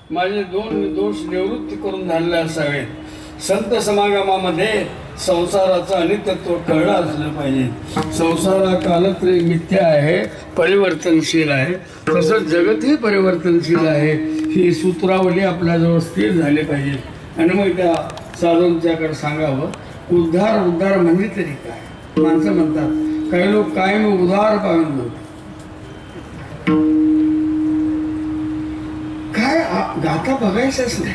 माझे दोन दोष निवृत्त करून झालेले असावेत। संत समागमामध्ये संसाराचं अनित्यत्व कळलं असलं पाहिजे। संसार हा कालत्रय मिथ्या आहे, परिवर्तनशील आहे, तसंच जगतही परिवर्तनशील आहे। ही सूत्रावली आपल्याजवळ स्थिर झाली पाहिजे आणि मग त्या साधूंच्याकडे सांगावं, उद्धार उद्धार म्हणजे तरी काय? माणसं म्हणतात, काही लोक कायम उधार पाहून म्हणतात, काय गाथा बघायचंच नाही,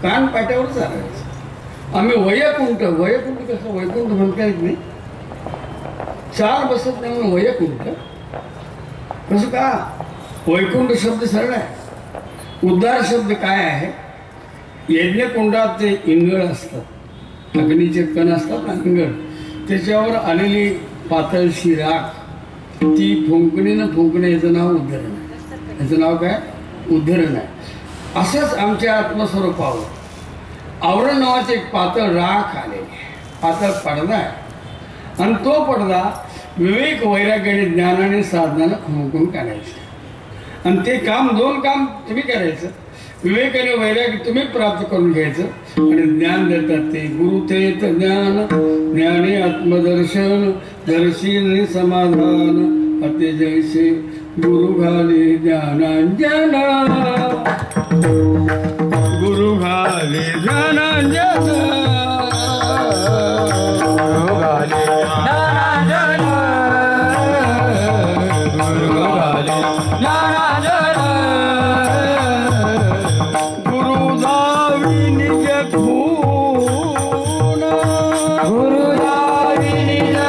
कान पाट्यावर चालायचं। आम्ही वैकुंठ वैकुंठ कसं वैकुंठ म्हणता येत नाही, चार बसत नाही म्हणून वैकुंठ कसं का? वैकुंठ शब्द सरळ आहे। उद्धार शब्द काय आहे? यज्ञकुंडात ते इंगळ असतात, अग्नीचे कण असतात ना इंगळ, त्याच्यावर आलेली पातळशी राख, ती फुंकणीनं फुंकणे, याचं नाव उद्धरण आहे। याचं नाव काय? उद्धरण आहे। असंच आमच्या आत्मस्वरूपावर आवरण नावाचे एक पातळ राख आलेली आहे, पातळ पडदा आहे, आणि तो पडदा विवेक वैराग्याने ज्ञानाने साधनानं फुंकून काढायचं। आणि ते काम, दोन काम तुम्ही करायचं, विवेकाने वैराग्य तुम्ही प्राप्त करून घ्यायचं, आणि ज्ञान देतात ते गुरु तेच ज्ञान, ज्ञाने आत्मदर्शन, दर्शीने समाधान, अते जैसे गुरु घाले ज्ञानांजन, गुरु घाले ज्ञानांजन, गुरु घाले ज्ञानांजन, गुरु घाले ज्ञानांजन, गुरु जावी निज गुण, गुरु जावी निज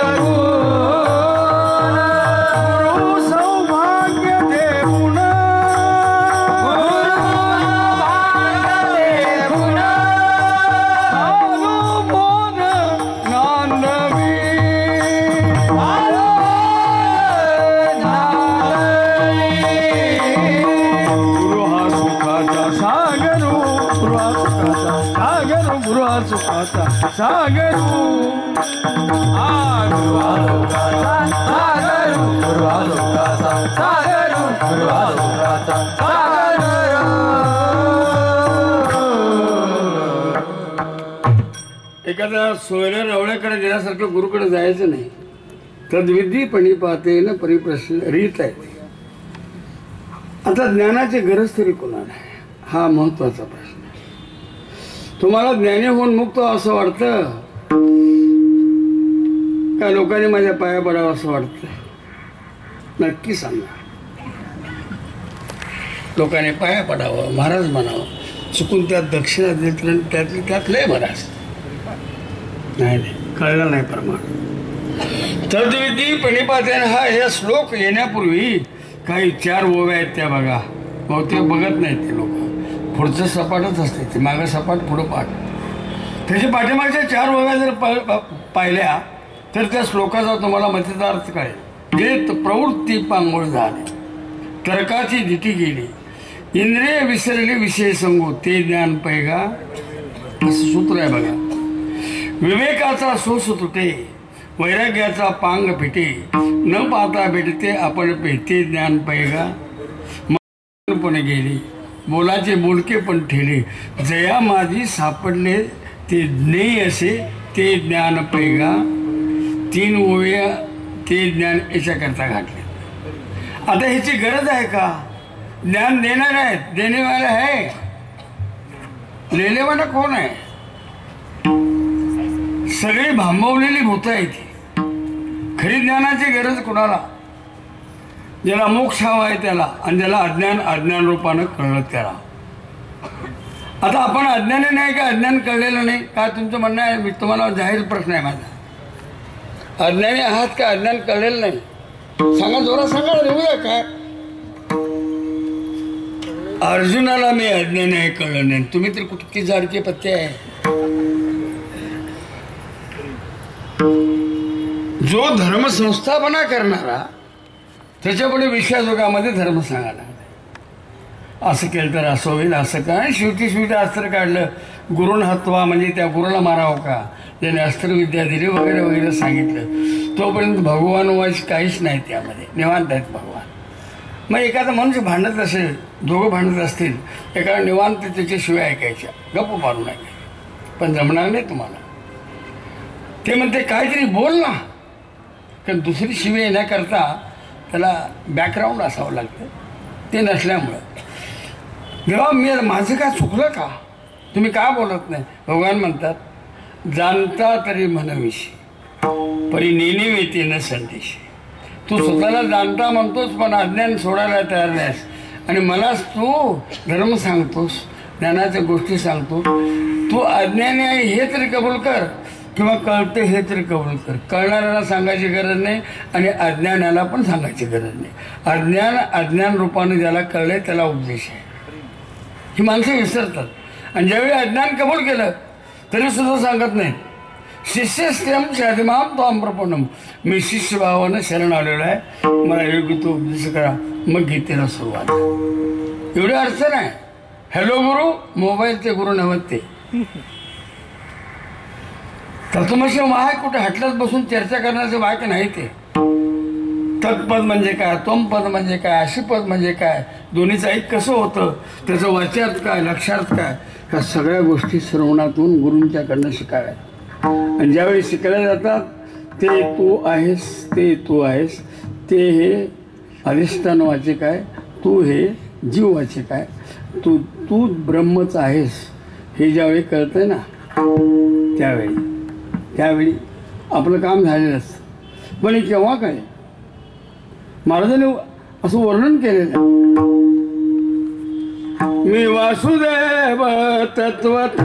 सागरू एखाद्या सोयऱ्या रवळ्याकडे गेल्यासारखं गुरुकडे जायचं नाही। तद्विधी पणिपाते न परिप्रश्न रीत आहे। आता ज्ञानाची गरज तरी कोणाला आहे, हा महत्वाचा प्रश्न। तुम्हाला ज्ञानी होऊन मुक्त असं वाटतं का लोकांनी माझ्या पाया पडावं असं वाटतं? नक्की सांगा। लोकांनी पाया पडावं, महाराज म्हणावं, चुकून त्यात दक्षिणा देत त्यात लय महाराज नाही, कळलं नाही प्रमाण। तद्विधी पणिपातेन हा हे श्लोक येण्यापूर्वी काही 4 ओव्या आहेत त्या बघा, बहुतेक बघत नाहीत ते लोक। पुढचं सपाटच असते, ते मागं सपाट पुढं पाठ, त्याच्या पाठीमागच्या 4 ओव्या जर पाहिल्या तर त्या श्लोकाचा तुम्हाला मतीचा अर्थ कळेल। जेत प्रवृत्ती पांगोळ झाली, तर्काची दिटी गेली, इंद्रिय विसरली विषय संगो, ते ज्ञान पैगा, असं सूत्र आहे बघा। विवेकाचा सोस तुटे, वैराग्याचा पांग फिटे, न पाहता भेटते आपण पेते ज्ञान पैगा, पण गेली बोलाचे बोलके पण ठेले, जया माझी सापडले ते ज्ञेय असे, ते ज्ञान पैगा। 3 ओव्या ते ज्ञान याच्याकरता घातले। आता ह्याची गरज आहे का? ज्ञान देणार आहेत, देणेवाला आहे, लेलेवाला कोण आहे? सगळी भांबवलेली भूतं आहे ती। खरी ज्ञानाची गरज कोणाला? ज्याला मोक्ष हवा आहे त्याला, आणि ज्याला अज्ञान रूपानं कळलं त्याला। आता आपण अज्ञानी नाही का? अज्ञान कळलेलं नाही का? तुमचं म्हणणं आहे? मी तुम्हाला जाहीर प्रश्न आहे माझा, अज्ञानी आहात का? अज्ञान कळलेलं नाही? सांगा, जोरात सांगा, लिहूया काय? अर्जुनाला मी अज्ञानी आहे, कळलं नाही, तुम्ही तर कुठकी जाडके पत्ते आहे। जो धर्म संस्थापना करणारा त्याच्यापुढे विश्वासयोगामध्ये धर्म सांगायला, असं केलं तर असं होईल, असं काय? शेवटी अस्त्र काढलं, गुरुन हत्वा, म्हणजे त्या गुरुला मारावं का, ज्याने अस्त्रविद्या दिली वगैरे वगैरे सांगितलं, तोपर्यंत भगवान वाच काहीच नाही त्यामध्ये, निवांत आहेत भगवान। मग एखादा मनुष्य भांडत असेल, दोघं भांडत असतील, एखादा निवांत त्याच्या शिवाय ऐकायच्या, गप्प मारून ऐकायच्या, पण जमणार नाही तुम्हाला. ते म्हणते काहीतरी बोल ना, कारण दुसरी शिवी येण्याकरता त्याला बॅकग्राऊंड असावं लागतं. ते नसल्यामुळं देवा माझं काय चुकलं का, तुम्ही का बोलत नाही. भगवान म्हणतात जाणता तरी म्हणविशी परी नेणी येते न संदेश. तू स्वतःला जाणता म्हणतोस पण अज्ञान सोडायला तयार नाहीस, आणि मलाच तू धर्म सांगतोस, ज्ञानाच्या गोष्टी सांगतो. तू अज्ञानी आहे हे तरी कबूल कर, किंवा कळते हे तरी कबूल कर. कळणाऱ्याला सांगायची गरज नाही आणि अज्ञानाला पण सांगायची गरज नाही. अज्ञान रूपाने ज्याला कळले त्याला उपदेश आहे. ही माणसं विसरतात, आणि ज्यावेळी अज्ञान कबूल केलं तरी सुद्धा सांगत नाही. शिष्यस्त्यम शादिमाम तो प्रपन्नम. मी शिष्य भावानं शरण आलेलो आहे, मला योग्य तो उपदेश करा, मग गीतेला सुरुवात. एवढी अडचण आहे. हॅलो गुरु, मोबाईलचे गुरु नव्हत ते. तत्वमसी वाय कुठे हटलाच बसून चर्चा करण्याचं वाक्य नाही ते. तत्पद म्हणजे काय, त्वमपद म्हणजे काय, अशीपद म्हणजे काय, दोन्हीचं ऐक कसं होतं, त्याचं वाच्यार्थ काय, लक्षार्थ काय, ह्या सगळ्या गोष्टी श्रवणातून गुरूंच्याकडनं शिकाव्या. आणि ज्यावेळी शिकायला जातात ते तू आहेस, ते तू आहेस, ते हे अधिष्ठान वाचक आहे, तू हे जीव वाचक आहे, तू ब्रह्मच आहेस हे ज्यावेळी कळतंय ना, त्यावेळी आपलं काम झालेलं असतं. पण हे केव्हा काय महाराजांनी असं वर्णन केलेलं. मी वासुदेव तत्वता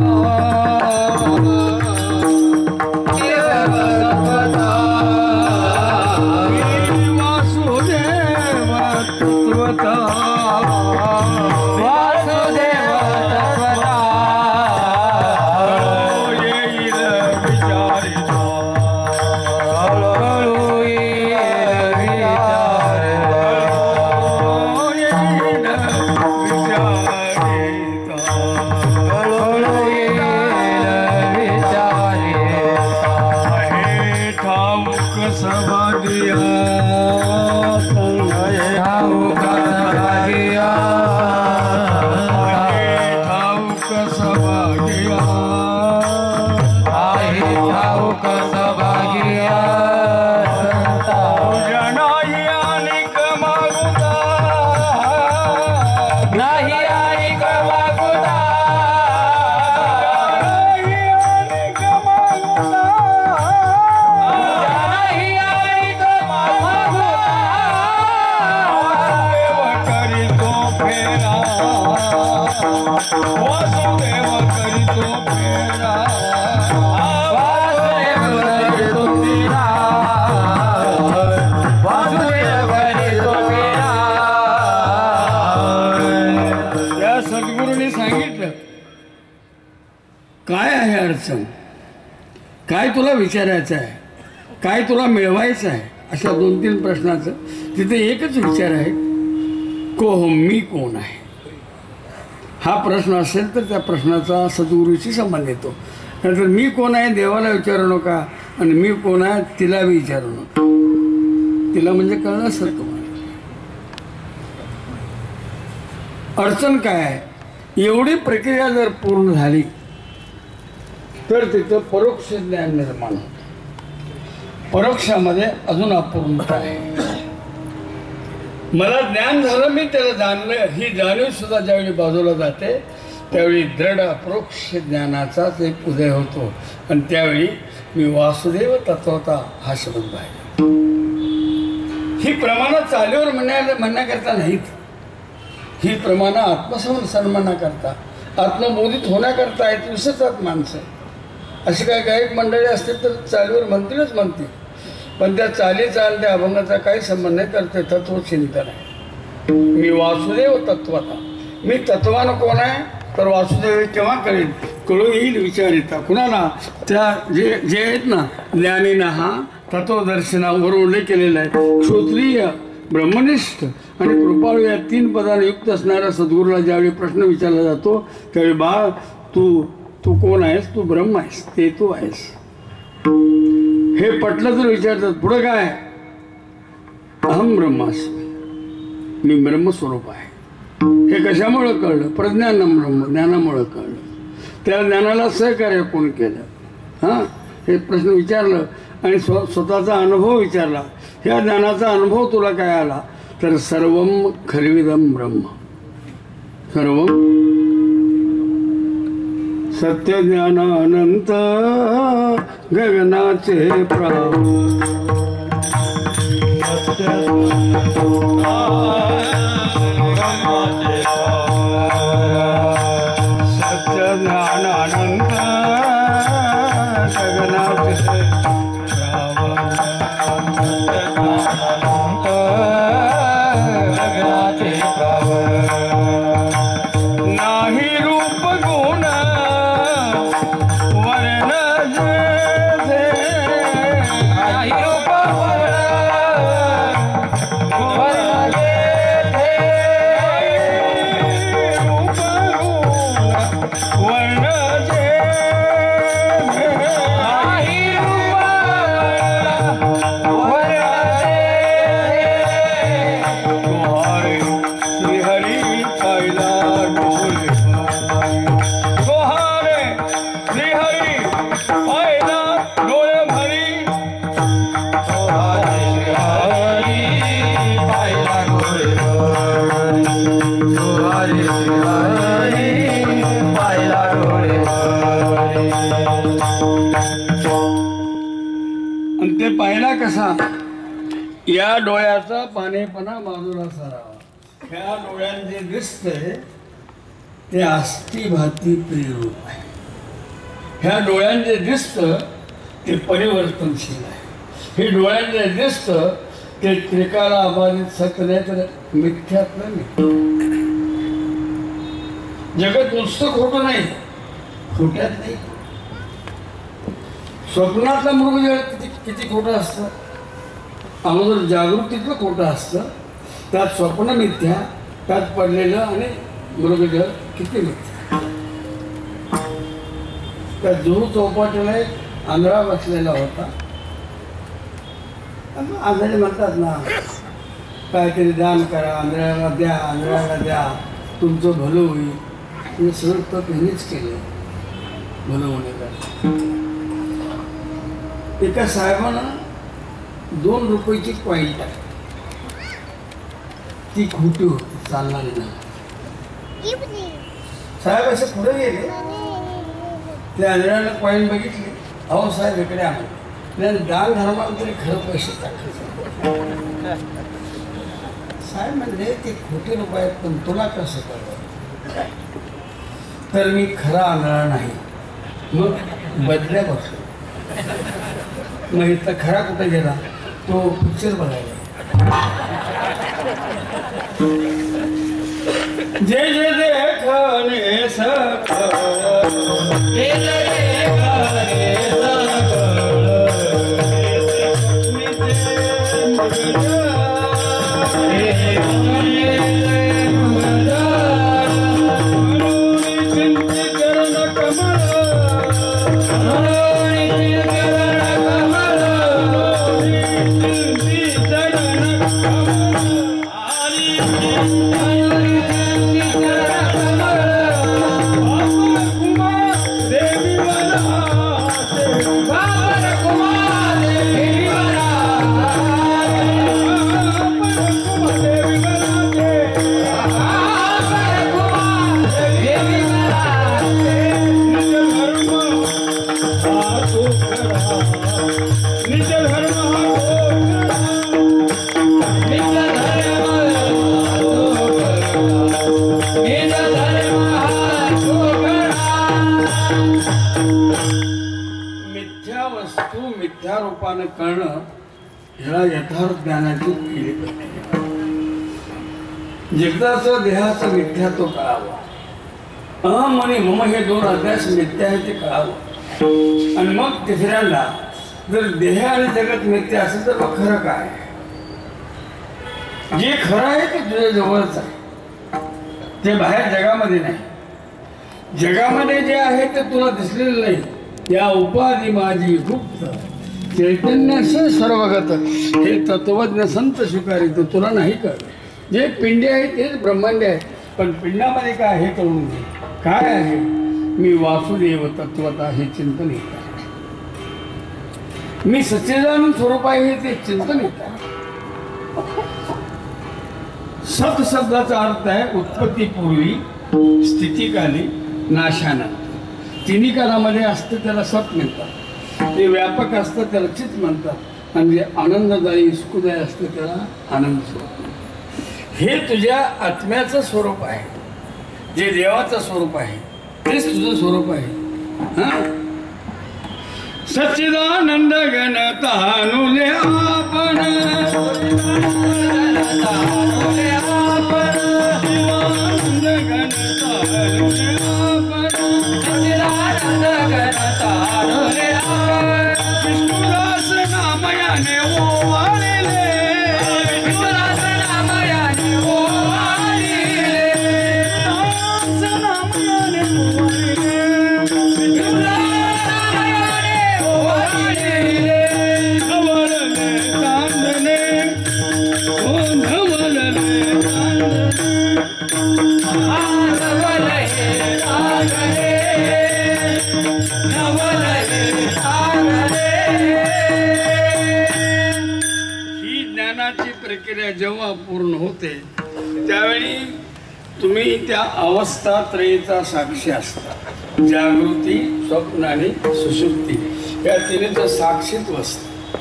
काय तुला विचारायचं आहे, काय तुला मिळवायचं आहे, अशा 2-3 प्रश्नाचं तिथे एकच विचार आहे, कोहम, मी कोण आहे. हा प्रश्न असेल तर त्या प्रश्नाचा सद्गुरूशी संबंध येतो. नंतर मी कोण आहे देवाला विचारू नका, आणि मी कोण आहे तिला बी विचारू नका. तिला म्हणजे कळलं असेल तुम्हाला. अडचण काय आहे, एवढी प्रक्रिया जर पूर्ण झाली तर तिथं परोक्ष ज्ञान निर्माण होतं. परोक्षामध्ये अजून अपूर्णता आहे. मला ज्ञान झालं, मी त्याला जाणलं, ही जाणीव सुद्धा ज्यावेळी बाजूला जाते त्यावेळी दृढ अपरोक्ष ज्ञानाचाच एक उदय होतो. आणि त्यावेळी मी वासुदेव तत्वता हा शब्द आहे. ही प्रमाणं चालीवर म्हणण्याकरता नाहीत, ही प्रमाणं आत्मसन्मानाकरता, आत्मबोधित होण्याकरता आहेत. विसरतात माणसं. अशी काही गायक मंडळी असतील तर चालीवर म्हणतीलच म्हणतील, पण त्या चालीचा आणि त्या अभंगाचा काही संबंध नाही, तर ते तत्वचिंतन आहे. मी वासुदेव तत्वता. मी तत्वानं कोण आहे तर वासुदेव केव्हा करेल, कळू येईल विचार येता कुणाला. त्या जे आहेत ना ज्ञानीनं हा तत्वदर्शनावर उल्लेख केलेला आहे. क्षोत्रिय, ब्रह्मनिष्ठ आणि कृपाळू या 3 पदाने युक्त असणाऱ्या सद्गुरूला ज्यावेळी प्रश्न विचारला जातो त्यावेळी बाळ तू कोण आहेस, तू ब्रह्म आहेस, ते तू आहेस हे पटलं तर विचारतात. पुढं काय, अहम ब्रह्मास्मी. मी ब्रह्मस्वरूप आहे. हे कशामुळं कळलं? प्रज्ञान ब्रह्म, ज्ञानामुळं कळलं. त्या ज्ञानाला सहकार्य कोण केलं? हां, हे प्रश्न विचारलं आणि स्वतःचा अनुभव विचारला. ह्या ज्ञानाचा अनुभव तुला काय आला? तर सर्वम खल्विदम ब्रह्म, सर्वम सत्य ज्ञान अनंत गगनाचे प्राण, सत्य ज्ञान अनंत गगनाचे नाही रूप गुण वर्ण नाही रूप ते पाहिला कसा? या डोळ्याचा पाणेपणा बाजूला सारावा. ह्या डोळ्यात जे दिसतंय ते आस्थी भाती प्रियरूप आहे. ह्या डोळ्यात जे दिसतं ते परिवर्तनशील आहे. हे डोळ्यात जे दिसतं ते त्रिकाला अबाधित सत्य नाही तर मिथ्यात्व नाही. जगत नुसतं खोटं नाही, खोट्यात नाही. स्वप्नातलं मृगजळ किती खोटं असतं, अगोदर जागृतीतलं खोटं असतं. त्यात स्वप्न मिथ्या, त्यात पडलेलं आणि मृगजळ किती मिथ्या. त्या जुहू चौपाटीला एक आंधळा बसलेला होता. आंधळे म्हणतात ना, काहीतरी दान करा, आंधळ्याला द्या, आंधळ्याला द्या, तुमचं भलं होईल. तुम्ही सगळं तर त्यांनीच केलं भलं होण्यासाठी. एका साहेबानं 2 रुपयाची कॉईन टाकली. ती खोटी होती, चालणारी नाही. साहेब असे पुढे गेले, त्या आंधळ्याला कॉईन बघितली. अहो साहेब इकडे आम्हाला दान धर्माला तरी खरं पैसे टाकायचे. साहेब म्हणले ते खोटे रुपये आहेत, पण तुला कसं कळलं? तर मी खरा आंधळा नाही. मग बदल्या बसलो. मग इथं खरा कुठे गेला? तो पिक्चर बघायला. जे जे देखणे सकळ, जे जे देखणे मिथ्या रूपाने कळणं ह्याला यथार्थ ज्ञानाची केली पाहिजे. जगताचं देहाचं मिथ्यात्व कळावं. अहम आणि मम हे 2 अध्यास मिथ्या आहे ते कळावं. आणि मग तिसऱ्यांदा जर देह आणि जगत मिथ्या असेल तर मग खरं काय? जे खरं आहे ते तुझ्या जवळच आहे, ते बाहेर जगामध्ये नाही. जगामध्ये जे आहे ते तुला दिसलेलं नाही. या उपाधी माझी गुप्त चैतन्याशी सर्वगत हे तत्वज्ञ संत स्वीकारित तुला नाही कळलं. जे पिंडे आहे तेच ब्रह्मांड आहे. पण पिंडामध्ये काय हे कळून घे. काय आहे? मी वासुदेव तत्वता हे चिंतन येतात. मी सच्चिदानंद स्वरूप आहे ते चिंतन येतात. सत शब्दाचा अर्थ आहे उत्पत्तीपूर्वी, स्थितीकाली, नाशानंतर. तिन्ही कालामध्ये असतं त्याला सत म्हणतात. ते व्यापक असतं त्याला चित म्हणतात. आणि जे आनंददायी सुखदायी असतं त्याला आनंद स्वरूप म्हणतात. हे तुझ्या आत्म्याचं स्वरूप आहे. जे देवाचं स्वरूप आहे तेच तुझं स्वरूप आहे. हा, सच्चिदानंद घन तानुले आपण, विष्णुदास नामयाने ओवाळले, विष्णुदास नामयाने ओवाळले, नामयाने ओवाळले, धवलले चांदणे, ओ धवलले चांदणे, ही ज्ञानाची प्रक्रिया जेव्हा पूर्ण होते त्यावेळी तुम्ही त्या अवस्था त्रयीचा साक्षी असता. जागृती, स्वप्न आणि सुषुप्ती या तिन्हीचं साक्षीत्व असतं.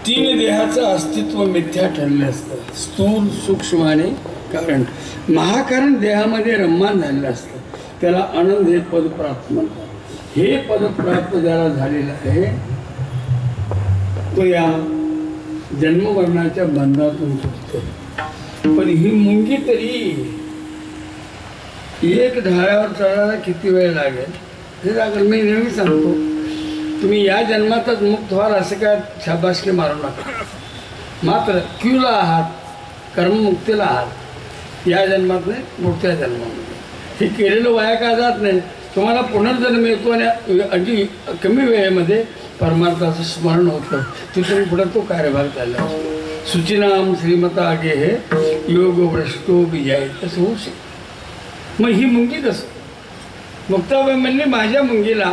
तीन देहाचं अस्तित्व मिथ्या ठरलं असतं. स्थूल, सूक्ष्म आणि कारण. महाकारण देहामध्ये रम्मान झालेलं असतं. त्याला आनंद हे पद प्राप्त म्हणतात. हे पद प्राप्त ज्याला झालेलं आहे तो या जन्ममरणाच्या बंधातून सुटतो. पण ही मुंगी तरी एक ढाळ्यावर चढायला किती वेळ लागेल हे लागेल. मी नेहमी सांगतो, तुम्ही या जन्मातच मुक्त व्हाल असं काय शाबासकी मारू नका. मात्र क्यूला आहात, कर्ममुक्तीला आहात. या जन्मात नाही, पुढच्या जन्मामध्ये. हे केलेलं वाया का जात नाही. तुम्हाला पुनर्जन्म येतो आणि अगदी कमी वेळेमध्ये परमार्थाचं स्मरण होतं. तिथून पुढे तो कार्यभाग चालला असतो. सुचिनाम श्रीमता आगे हे योग भ्रष्टो बिजाय तसं होऊ शकतं. मग ही मुंगी कसं? मुक्ताबाई म्हणली माझ्या मुंगीला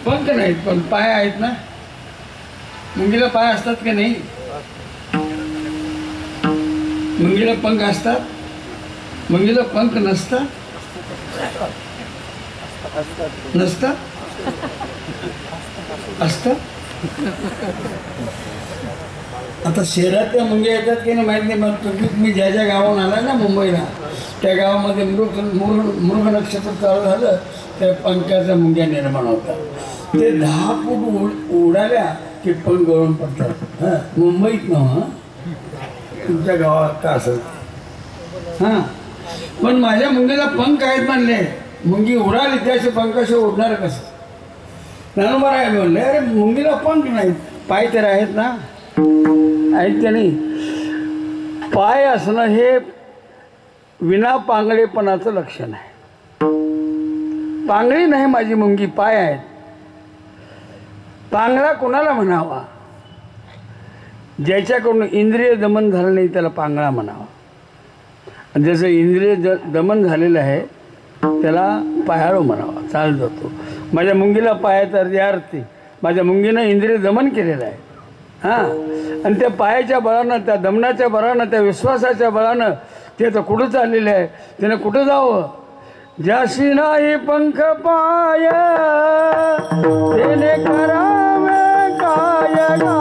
पंख नाहीत पण पाय आहेत ना. मुंगीला पाय असतात की नाही? मुंगीला पंख असतात? मुंगीला पंख नसतात? नसतात? असतात? आता शहरात त्या मुंग्या येतात की नाही माहीत नाही. मग तुम्ही ज्या ज्या गावाहून आला ना मुंबईला, त्या गावामध्ये मृग नक्षत्र चालू झालं त्या पंखाच्या मुंग्या निर्माण होतात. ते 10 फूट उडाल्या की पंख गळून पडतात. हां, मुंबईत ना तुमच्या गावात का असेल. हां, पण माझ्या मुंगीला पंख आहेत म्हणले. मुंगी उडाली त्याचे पंखाशी उडणार कसं? ज्ञानोबा आहे म्हणले अरे मुंगीला पंख नाहीत, पाय तर आहेत ना. आहेत का नाही? पाय असणं हे विना पांगळेपणाचं लक्षण आहे. पांगळी नाही माझी मुंगी, पाय आहेत. पांगळा कोणाला म्हणावा? ज्याच्याकडून इंद्रिय दमन झालं नाही त्याला पांगळा म्हणावा. जसं इंद्रिय दमन झालेलं आहे त्याला पायाळू म्हणावा, चाल जातो. माझ्या मुंगीला पायाचा अर्थ माझ्या मुंगीनं इंद्रिय दमन केलेलं आहे. हां, आणि त्या पायाच्या बळानं, त्या दमनाच्या बळानं, त्या विश्वासाच्या बळानं ते तर कुठं चाललेलं आहे. त्यानं कुठं जावं? ज्याशी नाही पंख पाय त्याने करावे काय गा.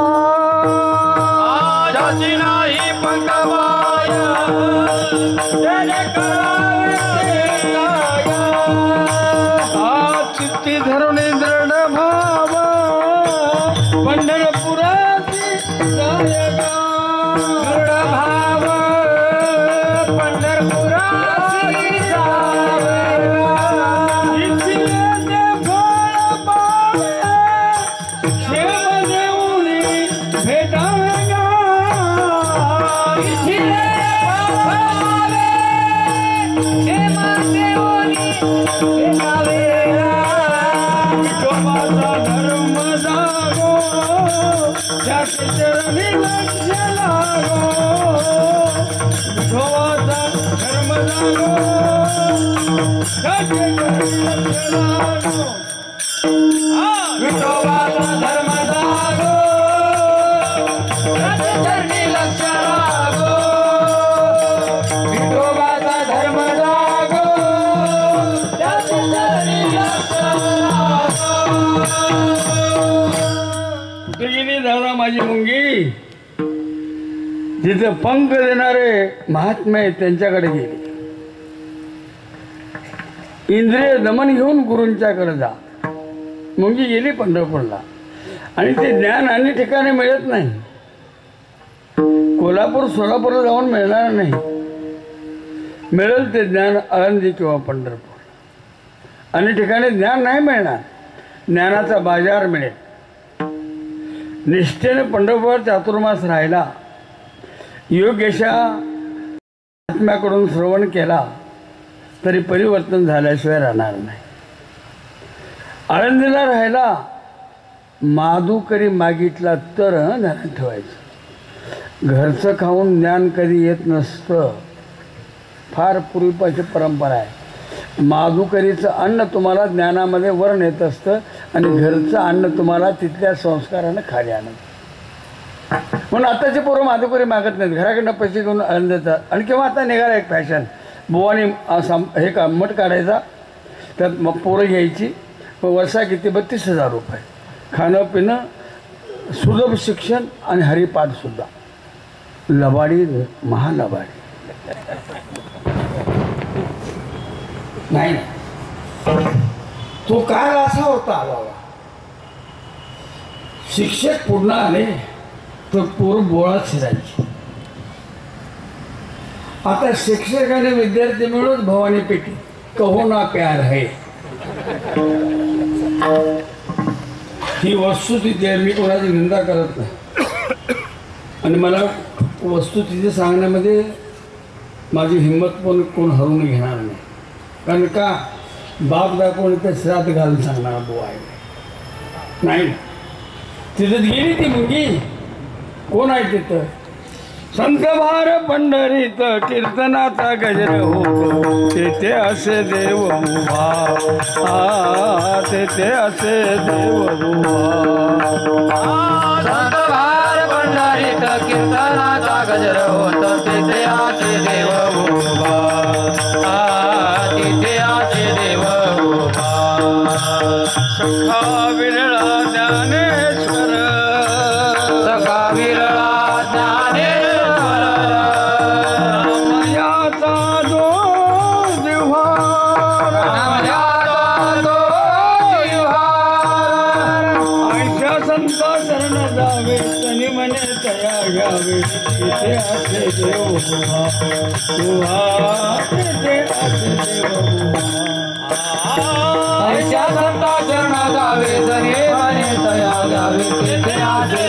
ज्याशी नाही पंख पाय त्याने करावे काय. चित्ती धरून दृढ भाव पंढरपुराची जायगा. दृढ भाव पंढरपुराची जायगा. इथे फळ पावे क्षेम देऊनी भेटावेगा. इथे फळ पावे क्षेम देऊनी भेटावेगा. विठोबाचा धर्म जागो त्याचे चरणी लक्ष लागो. विठोबाचा धर्म जागो, त्याचे चरणी लक्ष लागो. विठोबाचा धर्म जागो, त्याचे चरणी लक्ष लागो. विठोबाचा धर्म जागो, त्याचे चरणी लक्ष लागो. कुठे गेली दादा माझी मुंगी? जिथे पंख देणारे महात्मे त्यांच्याकडे गेले. इंद्रिय दमन घेऊन गुरूंच्याकडे जा. मुंगी गेली पंढरपूरला आणि ते ज्ञान अन्य ठिकाणी मिळत नाही. कोल्हापूर सोलापूरला जाऊन मिळणार नाही. मिळेल ते ज्ञान आळंदी किंवा पंढरपूर. अन्य ठिकाणी ज्ञान नाही मिळणार. ज्ञानाचा बाजार मिळेल. निष्ठेने पंढरपूर चातुर्मास राहिला, योग्यशा आत्म्याकडून श्रवण केला तरी परिवर्तन झाल्याशिवाय राहणार नाही. आळंदीला राहिला, माधुकरी मागितला तर ध्यानात ठेवायचं. घरचं खाऊन ज्ञान कधी येत नसतं. फार पूर्वीपासून परंपरा आहे. माधुकरीचं अन्न तुम्हाला ज्ञानामध्ये वर नेत असतं आणि घरचं अन्न तुम्हाला तिथल्या संस्कारानं खाली आणत. म्हणून आताचे पोरं माधुकरी मागत नाहीत. घराकडनं पैसे घेऊन आनंदातात. आणि किंवा आता निघाला एक फॅशन, बुवानी हे का मठ काढायचा, त्यात मग पोरं घ्यायची. वर्षा किती? 32,000 रुपये. खाणं पिणं, सुलभ शिक्षण आणि हरिपाठसुद्धा. लबाडी, महालबाडी. नाही, तो काळ असा होता बाबा. शिक्षक पूर्ण आले तर पोरं बोळात शिरायची. आता शिक्षक आणि विद्यार्थी मिळून भवानी पेटी, कहो ना प्यार है. ही वस्तुस्थिती आहे. मी कोणाची निंदा करत नाही आणि मला वस्तुस्थिती सांगण्यामध्ये माझी हिंमत पण कोण हरवून घेणार नाही. कारण का बाप दाखवून तर श्राद्ध घालून सांगणार बुवा आहे. नाही, तिथं गेली ती मुंगी. कोण आहे तिथं? संत भार पंढरीत कीर्तनाचा गजर होतो, तेथे असे देव उभा. तेथे असे देव उभा. संत भार पंढरीत कीर्तनाचा गजर होतो, तेथे असे देव उभा. तिथे असे देव उभा. सखा विरळा ज्ञानेश्वर, सखा विरळा ज्ञानेश्वर. रामयाचा जो जिव्हा, रामयाचा जो जिव्हा. आयशा संता शरण जावे, तनी मने तया घ्यावे. तिथे असे देव उभा. तिथे असे देव उभा. आयशा संता शरण जावे, तनी मने तया घ्यावे. तिथे असे